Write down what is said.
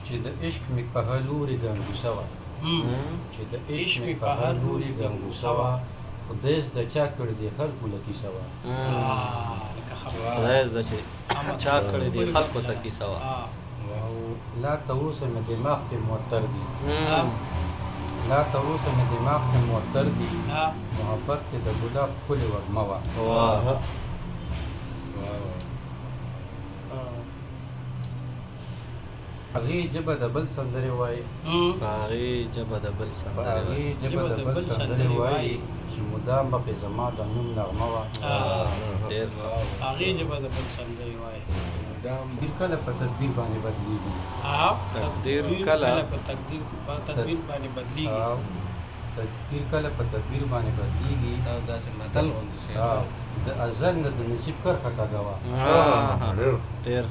چې د عشق مې په هلوري ګنګوسه وه چې د عشق مې په هلوري ګنګوسه وه خدای زده چا کړې دي خلکو له کیسه وه خدای زده چې چا کړې دي خلکو ته کیسه وه او لا تر اوسه مې دماغ پې معطر دي لا تر اوسه مې دماغ پې معطر دي محبت کې د ګلاب ښکلې وږمه وه هغې ژبه د بل سندرې وایي هغې ژبه د بل سندرې وایي چې مدام به پې زما د نوم نغمه وه هغې ژبه د بل سندرې وایي تقدیر کله په تدبیر باندې بدلېږي تقدیر کله په تدبیر باندې بدلېږي تقدیر کله په تدبیر باندې بدلېږي داسې متل غوندې شی د ازل نه د نصیب کرښه کږه وه ډېر